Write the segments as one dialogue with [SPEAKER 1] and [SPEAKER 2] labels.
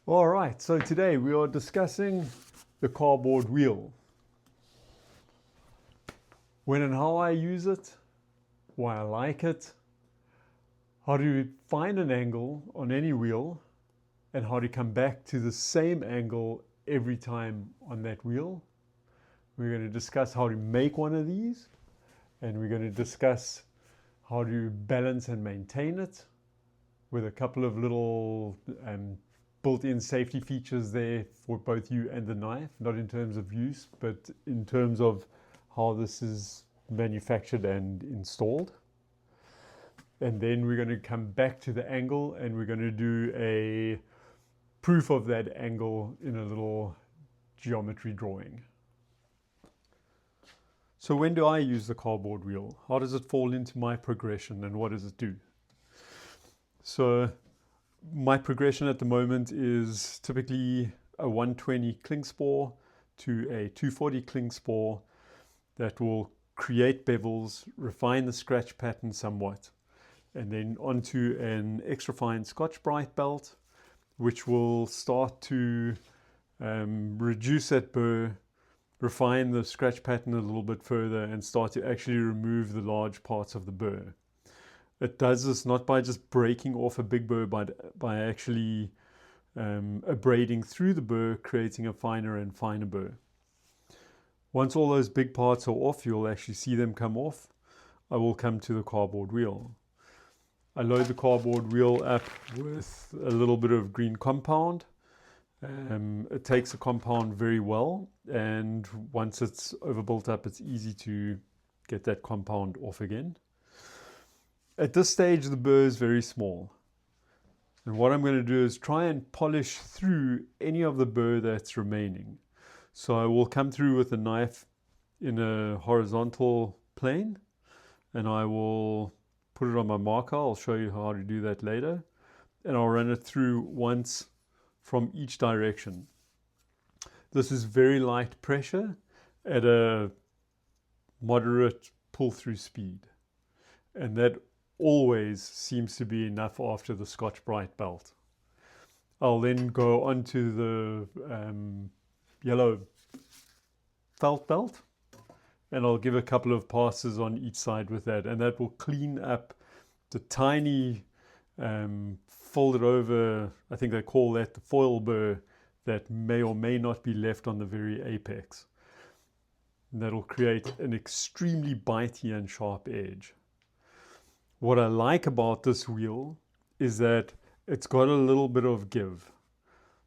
[SPEAKER 1] All right, so today we are discussing the cardboard wheel. When and how I use it, why I like it, how to find an angle on any wheel, and how to come back to the same angle every time on that wheel. We're going to discuss how to make one of these, and we're going to discuss how to balance and maintain it with a couple of little built-in safety features there for both you and the knife, not in terms of use, but in terms of how this is manufactured and installed. And then we're going to come back to the angle and we're going to do a proof of that angle in a little geometry drawing. So when do I use the cardboard wheel? How does it fall into my progression and what does it do? So my progression at the moment is typically a 120 Klingspor to a 240 Klingspor that will create bevels, refine the scratch pattern somewhat, and then onto an extra fine Scotch-Brite belt, which will start to reduce that burr, refine the scratch pattern a little bit further, and start to actually remove the large parts of the burr. It does this not by just breaking off a big burr, but by actually abrading through the burr, creating a finer and finer burr. Once all those big parts are off, you'll actually see them come off. I will come to the cardboard wheel. I load the cardboard wheel up with a little bit of green compound. It takes the compound very well, and once it's overbuilt up, it's easy to get that compound off again. At this stage, the burr is very small. And what I'm going to do is try and polish through any of the burr that's remaining. So I will come through with a knife in a horizontal plane, and I will put it on my marker. I'll show you how to do that later. And I'll run it through once from each direction. This is very light pressure at a moderate pull-through speed. And that always seems to be enough after the Scotch-Brite belt. I'll then go onto the yellow felt belt, and I'll give a couple of passes on each side with that, and that will clean up the tiny folded over, I think they call that the foil burr, that may or may not be left on the very apex. And that'll create an extremely bitey and sharp edge. What I like about this wheel is that it's got a little bit of give.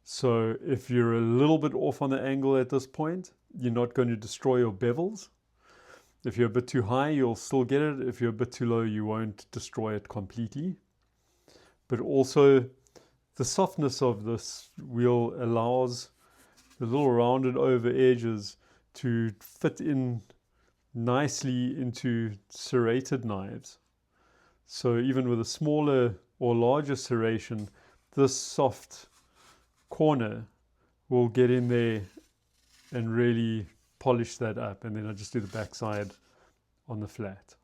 [SPEAKER 1] So if you're a little bit off on the angle at this point, you're not going to destroy your bevels. If you're a bit too high, you'll still get it. If you're a bit too low, you won't destroy it completely. But also, the softness of this wheel allows the little rounded over edges to fit in nicely into serrated knives. So even with a smaller or larger serration, this soft corner will get in there and really polish that up. And then I just do the backside on the flat.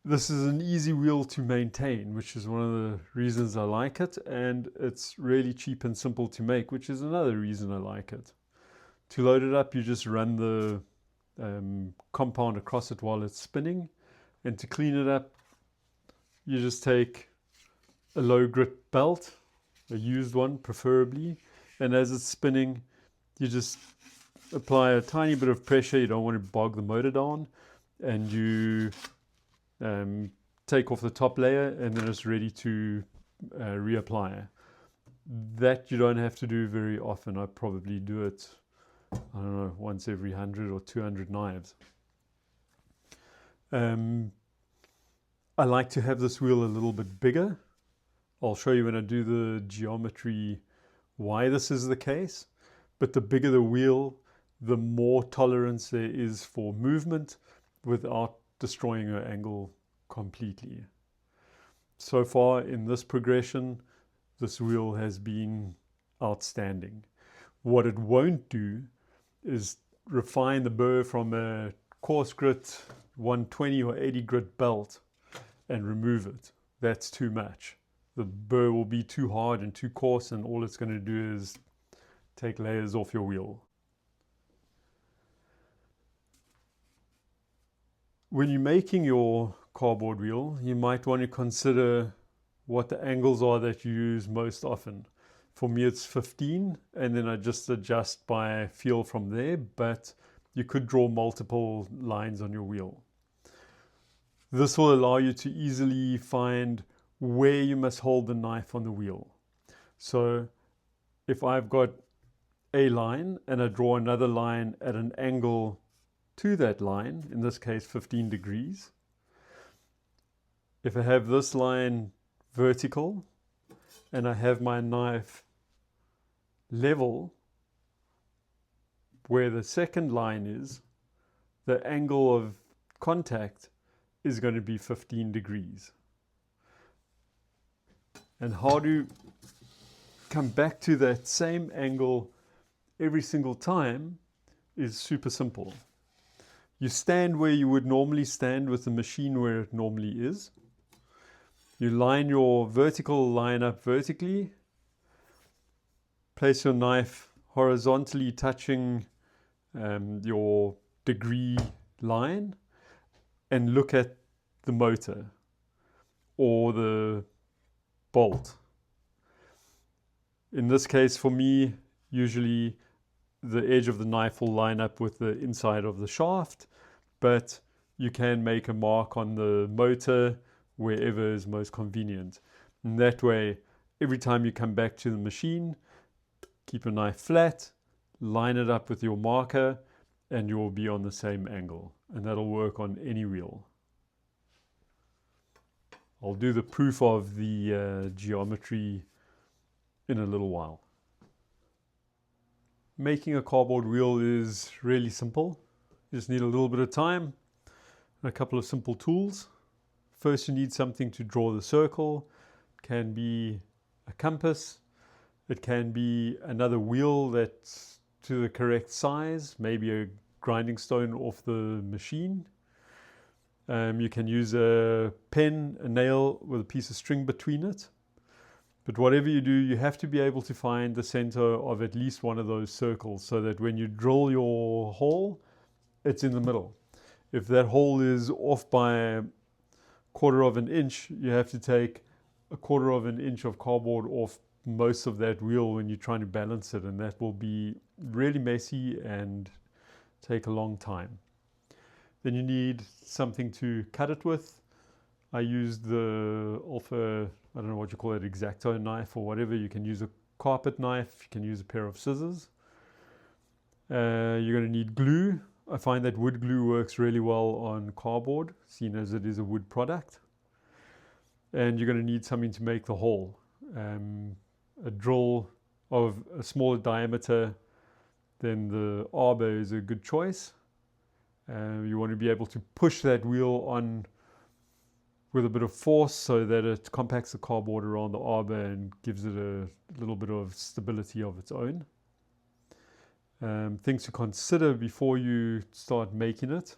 [SPEAKER 1] This is an easy wheel to maintain, which is one of the reasons I like it. And it's really cheap and simple to make, which is another reason I like it. To load it up, you just run the compound across it while it's spinning, and to clean it up you just take a low grit belt, a used one preferably, and as it's spinning you just apply a tiny bit of pressure. You don't want to bog the motor down, and you take off the top layer, and then it's ready to reapply. That you don't have to do very often. I probably do it, I don't know, once every 100 or 200 knives. I like to have this wheel a little bit bigger. I'll show you when I do the geometry why this is the case. But the bigger the wheel, the more tolerance there is for movement without destroying your angle completely. So far in this progression, this wheel has been outstanding. What it won't do is refine the burr from a coarse grit 120 or 80 grit belt and remove it. That's too much. the burr will be too hard and too coarse, and all it's going to do is take layers off your wheel. When you're making your cardboard wheel, you might want to consider what the angles are that you use most often. For me, it's 15, and then I just adjust by feel from there, but you could draw multiple lines on your wheel. This will allow you to easily find where you must hold the knife on the wheel. So if I've got a line and I draw another line at an angle to that line, in this case 15 degrees, if I have this line vertical and I have my knife level where the second line is, the angle of contact is going to be 15 degrees. And how to come back to that same angle every single time is super simple. You stand where you would normally stand with the machine where it normally is. You line your vertical line up vertically. Place your knife horizontally touching your degree line, and look at the motor or the bolt. In this case, for me, usually the edge of the knife will line up with the inside of the shaft, but you can make a mark on the motor wherever is most convenient. And that way, every time you come back to the machine, keep your knife flat, line it up with your marker, and you'll be on the same angle. And that'll work on any wheel. I'll do the proof of the geometry in a little while. Making a cardboard wheel is really simple. You just need a little bit of time and a couple of simple tools. First, you need something to draw the circle. It can be a compass. It can be another wheel that's to the correct size, maybe a grinding stone off the machine. You can use a pen, a nail with a piece of string between it. But whatever you do, you have to be able to find the center of at least one of those circles so that when you drill your hole, it's in the middle. If that hole is off by a quarter of an inch, you have to take a quarter of an inch of cardboard off most of that wheel when you're trying to balance it, and that will be really messy and take a long time. Then you need something to cut it with. I used the Alpha, I don't know what you call it, X-Acto knife or whatever. You can use a carpet knife, you can use a pair of scissors. You're going to need glue. I find that wood glue works really well on cardboard, seeing as it is a wood product. And you're going to need something to make the hole. A drill of a smaller diameter than the arbor is a good choice. You want to be able to push that wheel on with a bit of force so that it compacts the cardboard around the arbor and gives it a little bit of stability of its own. Things to consider before you start making it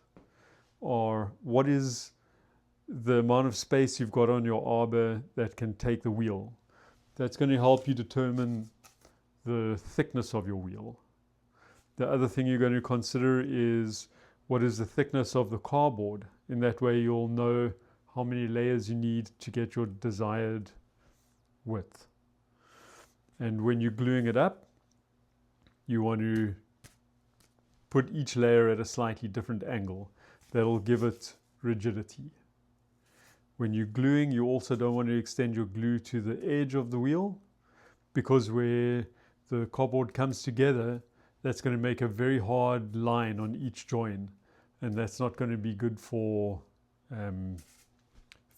[SPEAKER 1] are what is the amount of space you've got on your arbor that can take the wheel. That's going to help you determine the thickness of your wheel. The other thing you're going to consider is what is the thickness of the cardboard. In that way you'll know how many layers you need to get your desired width. And when you're gluing it up, you want to put each layer at a slightly different angle. That'll give it rigidity. When you're gluing, you also don't want to extend your glue to the edge of the wheel, because where the cardboard comes together, that's going to make a very hard line on each join, and that's not going to be good for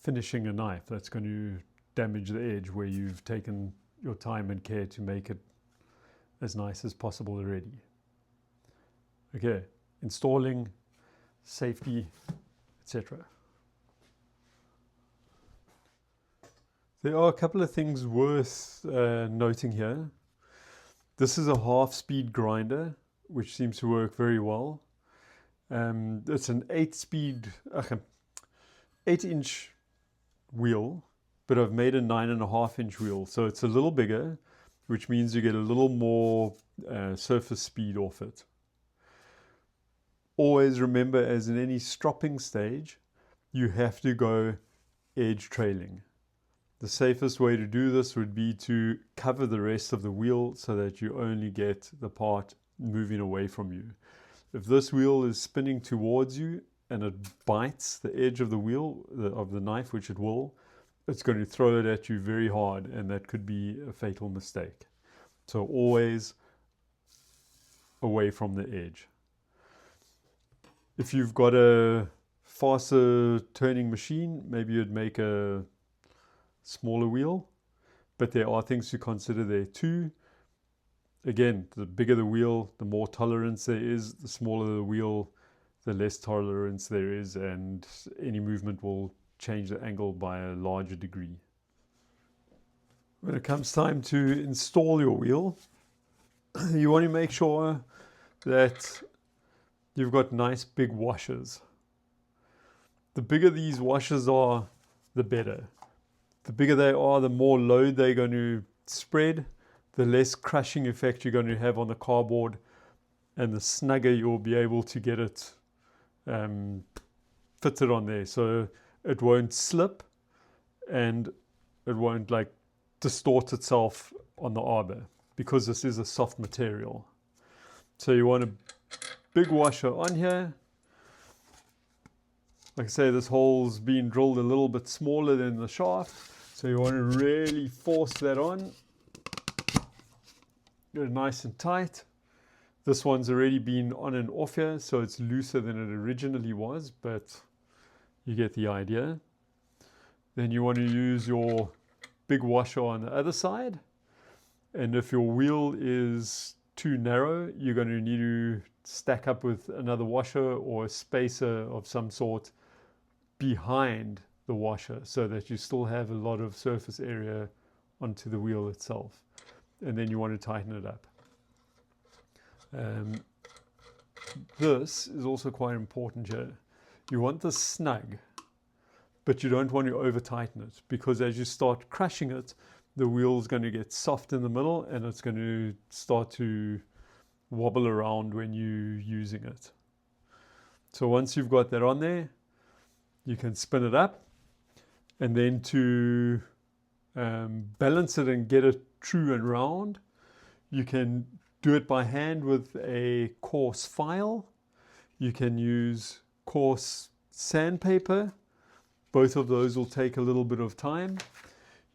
[SPEAKER 1] finishing a knife. That's going to damage the edge where you've taken your time and care to make it as nice as possible already. Okay, installing, safety, etc. There are a couple of things worth noting here. This is a half-speed grinder, which seems to work very well. It's an 8-inch wheel, but I've made a 9.5-inch wheel. So it's a little bigger, which means you get a little more surface speed off it. Always remember, as in any stropping stage, you have to go edge trailing. The safest way to do this would be to cover the rest of the wheel so that you only get the part moving away from you. If this wheel is spinning towards you and it bites the edge of the wheel, of the knife, which it will, it's going to throw it at you very hard, and that could be a fatal mistake. So always away from the edge. If you've got a faster turning machine, maybe you'd make a smaller wheel, but there are things to consider there too. Again, the bigger the wheel, the more tolerance there is. The smaller the wheel, the less tolerance there is, and any movement will change the angle by a larger degree. When it comes time to install your wheel, you want to make sure that you've got nice big washers. The bigger these washers are, the better. The bigger they are, the more load they're going to spread, the less crushing effect you're going to have on the cardboard, and the snugger you'll be able to get it fitted on there. So it won't slip and it won't like distort itself on the arbor, because this is a soft material. So you want a big washer on here. Like I say, this hole's been drilled a little bit smaller than the shaft, so you want to really force that on. Get it nice and tight. This one's already been on and off here, so it's looser than it originally was, but you get the idea. Then you want to use your big washer on the other side, and if your wheel is too narrow, you're going to need to stack up with another washer or a spacer of some sort behind the washer, so that you still have a lot of surface area onto the wheel itself. And then you want to tighten it up. This is also quite important here. You want this snug, but you don't want to over tighten it, because as you start crushing it, the wheel's going to get soft in the middle and it's going to start to wobble around when you're using it. So once you've got that on there, you can spin it up, and then to balance it and get it true and round, you can do it by hand with a coarse file. You can use coarse sandpaper. Both of those will take a little bit of time.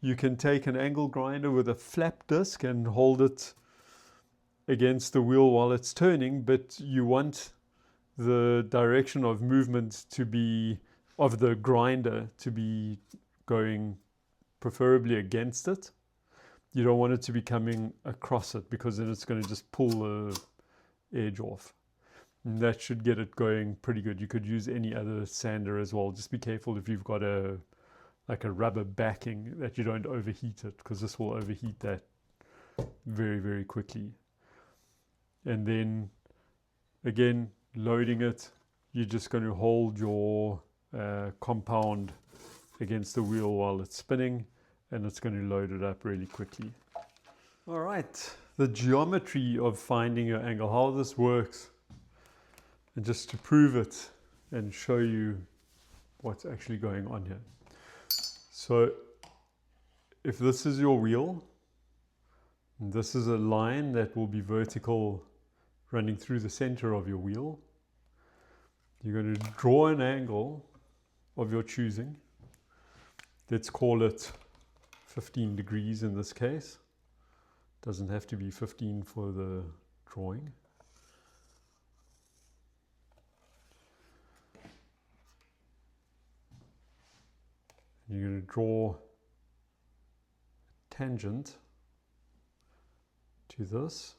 [SPEAKER 1] You can take an angle grinder with a flap disc and hold it against the wheel while it's turning, but you want the direction of movement to be, of the grinder to be going preferably against it. You don't want it to be coming across it, because then it's going to just pull the edge off. And that should get it going pretty good. You could use any other sander as well. Just be careful if you've got a rubber backing that you don't overheat it, because this will overheat that very, very quickly. And then again, loading it, you're just going to hold your compound against the wheel while it's spinning, and it's going to load it up really quickly. All right, the geometry of finding your angle, how this works, and just to prove it and show you what's actually going on here. So if this is your wheel, and this is a line that will be vertical running through the center of your wheel, you're going to draw an angle of your choosing. Let's call it 15 degrees in this case. Doesn't have to be 15 for the drawing. You're going to draw a tangent to this.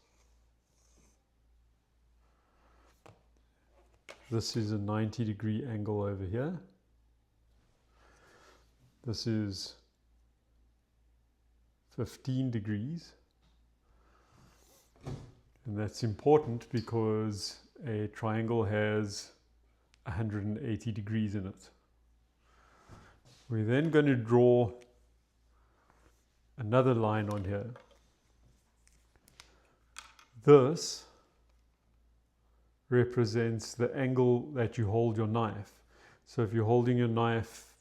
[SPEAKER 1] This is a 90-degree angle over here. This is 15 degrees. And that's important because a triangle has 180 degrees in it. We're then going to draw another line on here. This represents the angle that you hold your knife. So if you're holding your knife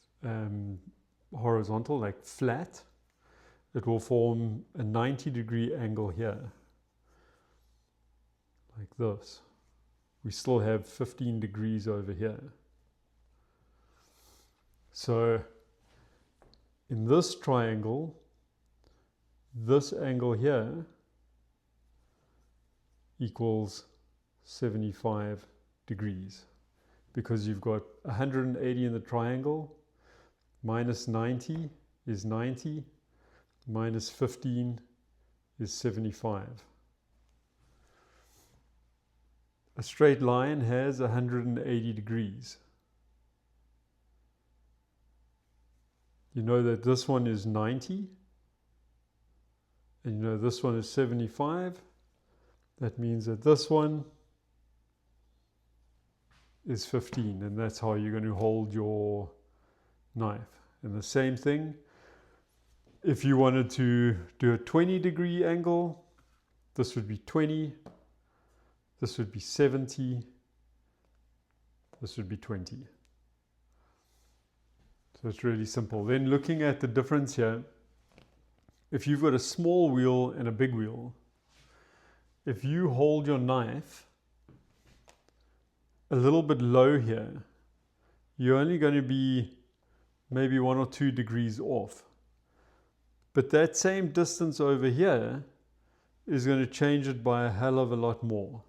[SPEAKER 1] horizontal, like flat, it will form a 90-degree angle here, like this. We still have 15 degrees over here. So in this triangle, this angle here equals 75 degrees, because you've got 180 in the triangle, minus 90 is 90, minus 15 is 75. A straight line has 180 degrees. You know that this one is 90, and you know this one is 75. That means that this one is 15, and that's how you're going to hold your knife. And the same thing, if you wanted to do a 20-degree angle, this would be 20, this would be 70, this would be 20. So it's really simple. Then looking at the difference here, if you've got a small wheel and a big wheel, if you hold your knife a little bit low here, you're only going to be maybe 1 or 2 degrees off. But that same distance over here is going to change it by a hell of a lot more.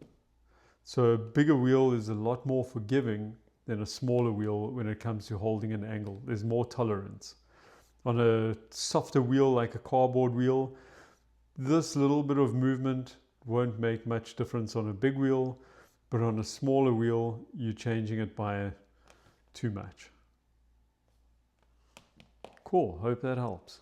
[SPEAKER 1] So a bigger wheel is a lot more forgiving than a smaller wheel when it comes to holding an angle. There's more tolerance. On a softer wheel like a cardboard wheel, this little bit of movement won't make much difference on a big wheel, but on a smaller wheel, you're changing it by too much. Cool, hope that helps.